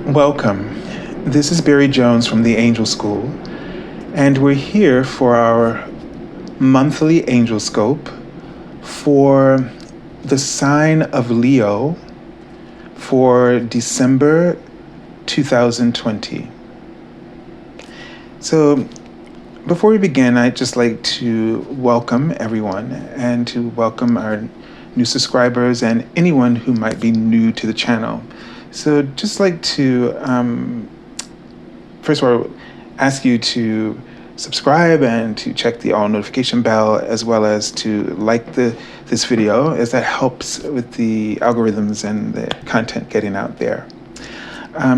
Welcome. This is Barry Jones from the Angel School, and we're here for our monthly Angelscope for the sign of Leo for December 2020. So, before we begin, I'd just like to welcome everyone and to welcome our new subscribers and anyone who might be new to the channel. So just like to, first of all, ask you to subscribe and to check the all notification bell, as well as to like this video, as that helps with the algorithms and the content getting out there.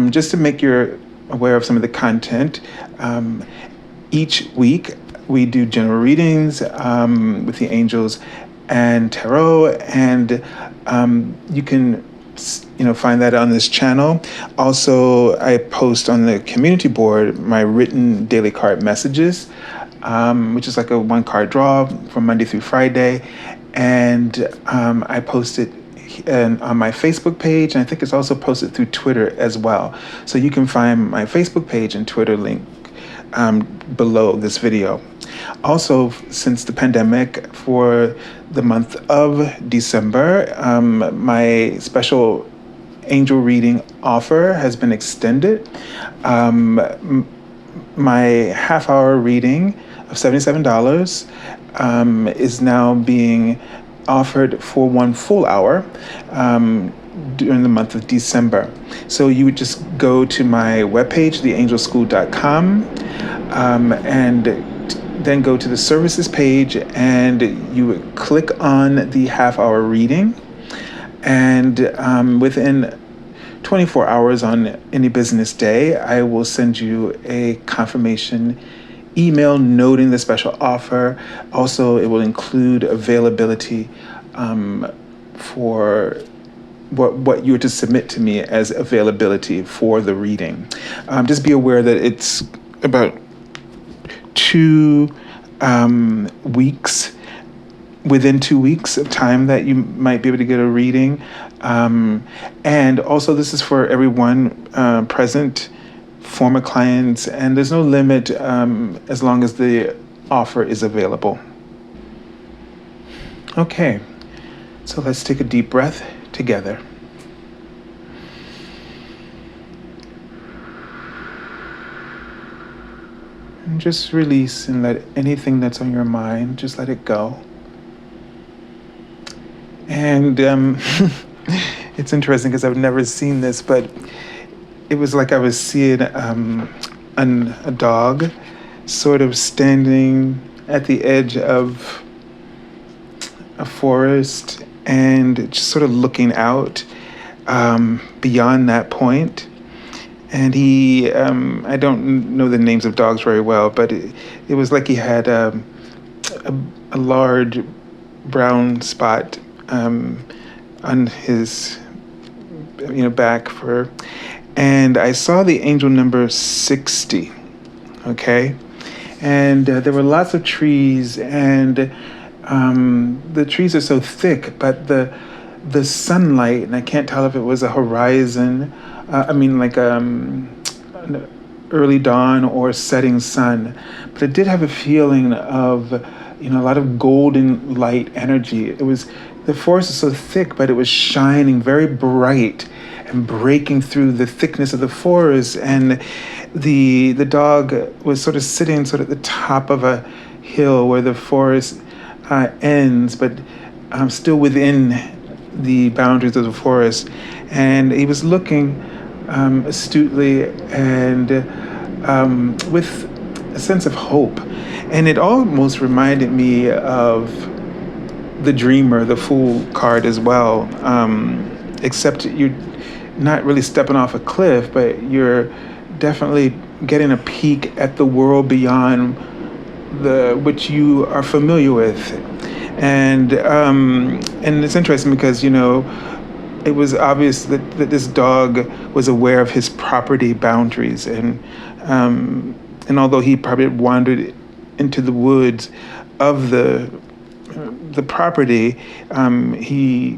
Just to make you aware of some of the content, each week we do general readings with the angels and tarot, and you can find that on this channel. Also, I post on the community board my written daily card messages, which is like a one card draw from Monday through Friday. And I post it on my Facebook page, and I think it's also posted through Twitter as well. So you can find my Facebook page and Twitter link below this video. Also, since the pandemic, for the month of December, my special angel reading offer has been extended. My half-hour reading of $77 is now being offered for one full hour during the month of December. So you would just go to my webpage, theangelschool.com, and then go to the services page, and you would click on the half-hour reading, and within 24 hours on any business day, I will send you a confirmation email noting the special offer. Also, it will include availability for what you were to submit to me as availability for the reading. Just be aware that it's about 2 weeks, within 2 weeks of time that you might be able to get a reading. And also, this is for everyone present, former clients, and there's no limit as long as the offer is available. Okay, so let's take a deep breath together. And just release and let anything that's on your mind, just let it go. And it's interesting because I've never seen this, but it was like I was seeing a dog sort of standing at the edge of a forest and just sort of looking out beyond that point. And he, I don't know the names of dogs very well, but it was like he had a large brown spot on his back fur. And I saw the angel number 60, okay? And there were lots of trees, and the trees are so thick, but the sunlight, and I can't tell if it was a horizon, like an early dawn or setting sun, but it did have a feeling of, a lot of golden light energy. The forest is so thick, but it was shining very bright and breaking through the thickness of the forest. And the dog was sort of sitting at the top of a hill where the forest ends, but still within the boundaries of the forest. And he was looking astutely and with a sense of hope. And it almost reminded me of the Dreamer, the Fool card as well, except you're not really stepping off a cliff, but you're definitely getting a peek at the world beyond which you are familiar with. And it's interesting because, it was obvious that this dog was aware of his property boundaries, and although he probably wandered into the woods of the property, he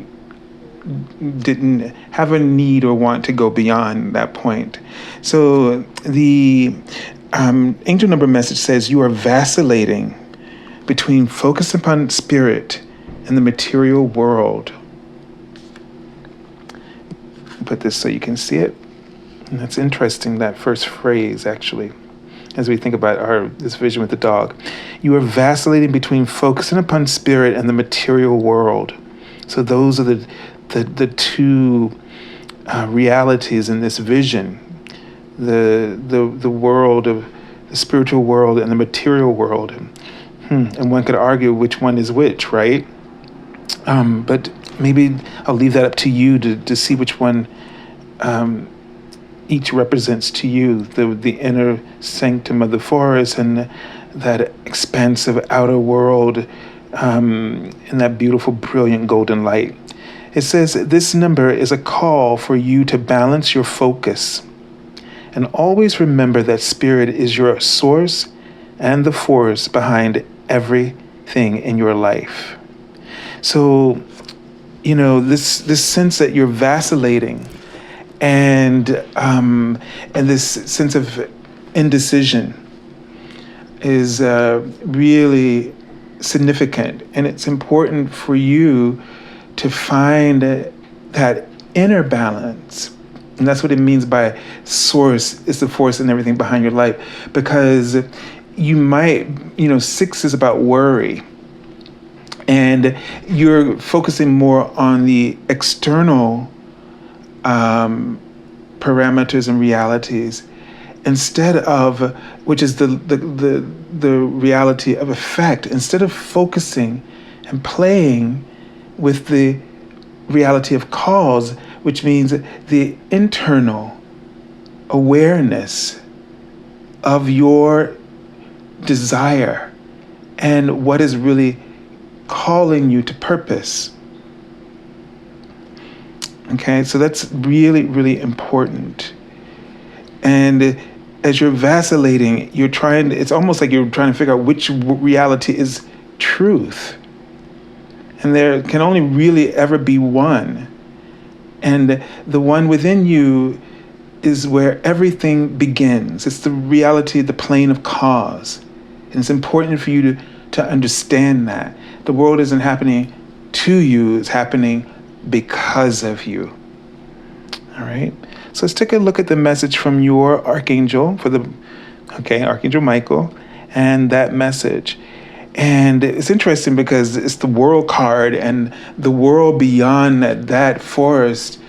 didn't have a need or want to go beyond that point. So the angel number message says you are vacillating between focus upon spirit and the material world. Put this so you can see it. And that's interesting, that first phrase, actually, as we think about this vision with the dog. You are vacillating between focusing upon spirit and the material world. So those are the two realities in this vision. The world of the spiritual world and the material world. And one could argue which one is which, right? But maybe I'll leave that up to you to see which one each represents to you. The inner sanctum of the forest and that expansive outer world in that beautiful, brilliant golden light. It says this number is a call for you to balance your focus. And always remember that spirit is your source and the force behind everything in your life. So, this sense that you're vacillating and this sense of indecision is really significant. And it's important for you to find that inner balance. And that's what it means by source is the force and everything behind your life. Because you might, 6 is about worry. And you're focusing more on the external parameters and realities instead of, which is the reality of effect, instead of focusing and playing with the reality of cause, which means the internal awareness of your desire and what is really calling you to purpose. Okay, so that's really, really important. And as you're vacillating, it's almost like you're trying to figure out which reality is truth. And there can only really ever be one. And the one within you is where everything begins. It's the reality, the plane of cause. And it's important for you to understand that. The world isn't happening to you, it's happening because of you. All right? So let's take a look at the message from your Archangel, Archangel Michael, and that message. And it's interesting because it's the world card, and the world beyond that forest,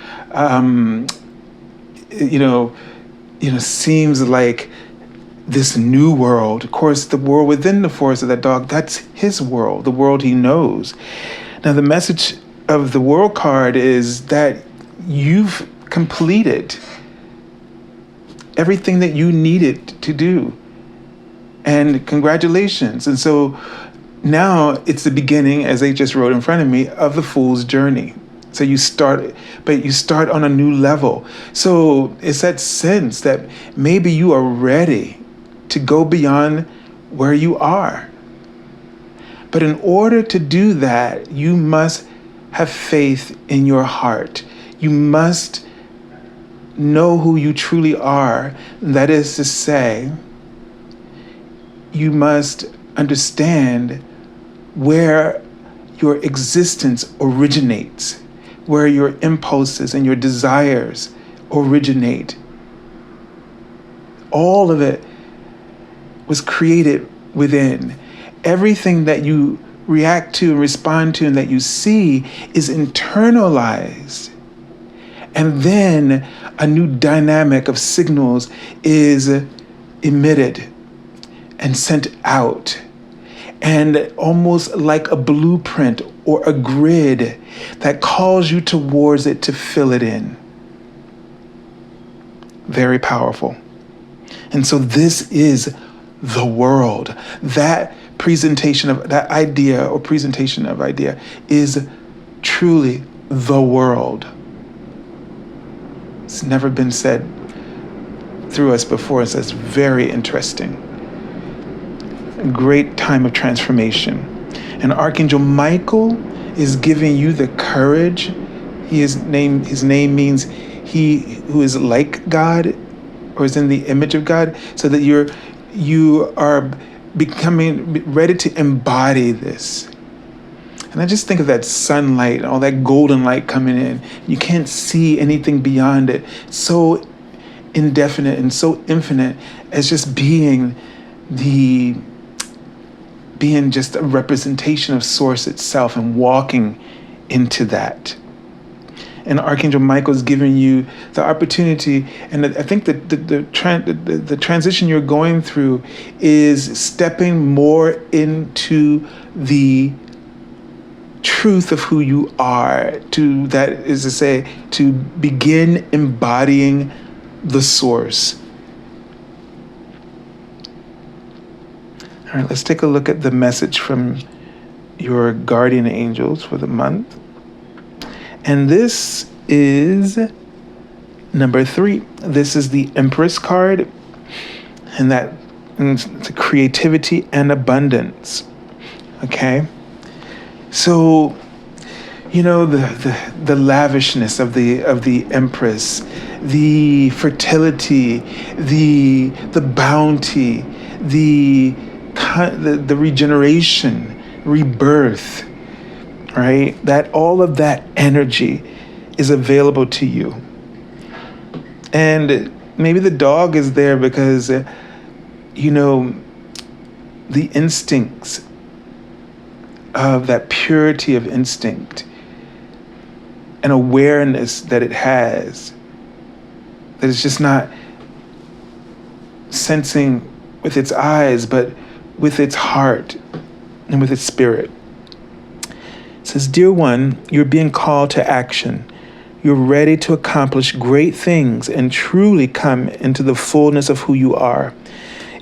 seems like this new world. Of course, the world within the forest of that dog, that's his world, the world he knows. Now, the message of the world card is that you've completed everything that you needed to do. And congratulations. And so now it's the beginning, as they just wrote in front of me, of the fool's journey. So you start on a new level. So it's that sense that maybe you are ready to go beyond where you are. But in order to do that, you must have faith in your heart. You must know who you truly are. That is to say, you must understand where your existence originates, where your impulses and your desires originate. All of it was created within. Everything that you react to and respond to and that you see is internalized. And then a new dynamic of signals is emitted and sent out. And almost like a blueprint or a grid that calls you towards it to fill it in. Very powerful. And so this is the world. That presentation of that idea or presentation of idea is truly the world. It's never been said through us before, so it's very interesting. A great time of transformation. And Archangel Michael is giving you the courage His name means he who is like God or is in the image of God, so that you are becoming ready to embody this. And I just think of that sunlight, all that golden light coming in. You can't see anything beyond it. So indefinite and so infinite as just being just a representation of Source itself and walking into that. And Archangel Michael is giving you the opportunity, and I think that the transition you're going through is stepping more into the truth of who you are, to begin embodying the Source. All right, let's take a look at the message from your guardian angels for the month. And this is number 3. This is the Empress card, and it's creativity and abundance. Okay? So, the lavishness of the Empress, the fertility, the bounty, the regeneration, rebirth, right? That all of that energy is available to you. And maybe the dog is there because, the instincts of that purity of instinct and awareness that it has, that it's just not sensing with its eyes, but with its heart and with its spirit. It says, "Dear one, you're being called to action. You're ready to accomplish great things and truly come into the fullness of who you are.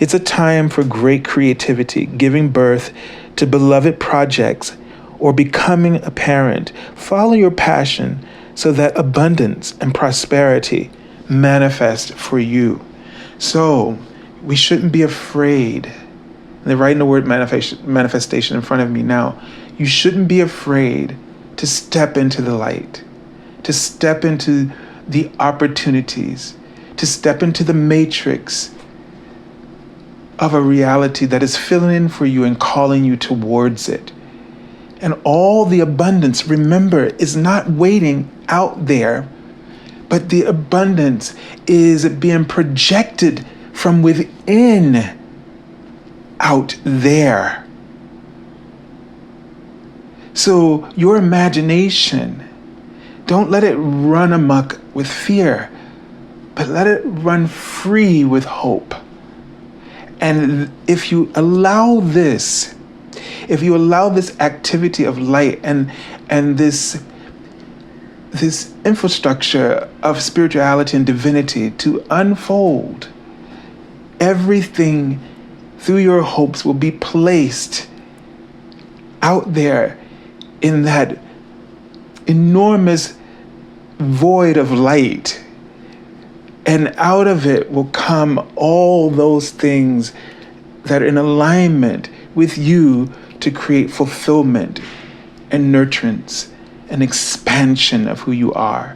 It's a time for great creativity, giving birth to beloved projects or becoming a parent. Follow your passion so that abundance and prosperity manifest for you." So we shouldn't be afraid. They're writing the word manifestation in front of me now. You shouldn't be afraid to step into the light, to step into the opportunities, to step into the matrix of a reality that is filling in for you and calling you towards it. And all the abundance, remember, is not waiting out there, but the abundance is being projected from within out there. So your imagination, don't let it run amok with fear, but let it run free with hope. And if you allow this activity of light and this infrastructure of spirituality and divinity to unfold, everything through your hopes will be placed out there in that enormous void of light. And out of it will come all those things that are in alignment with you to create fulfillment and nurturance and expansion of who you are,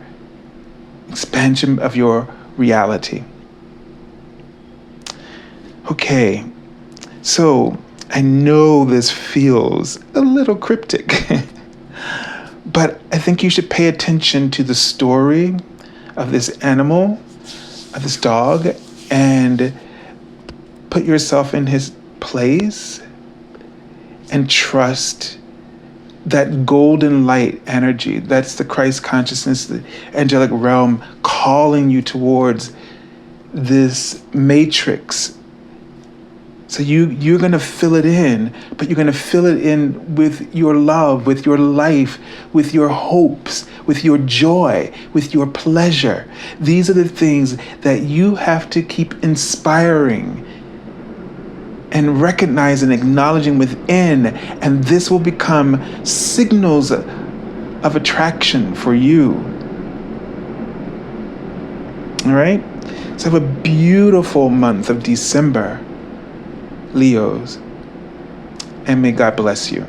expansion of your reality. Okay, so I know this feels a little cryptic, but I think you should pay attention to the story of this animal, of this dog, and put yourself in his place and trust that golden light energy. That's the Christ consciousness, the angelic realm calling you towards this matrix. So you're going to fill it in, but you're going to fill it in with your love, with your life, with your hopes, with your joy, with your pleasure. These are the things that you have to keep inspiring and recognize and acknowledging within, and this will become signals of attraction for you. All right? So have a beautiful month of December, Leos, and may God bless you.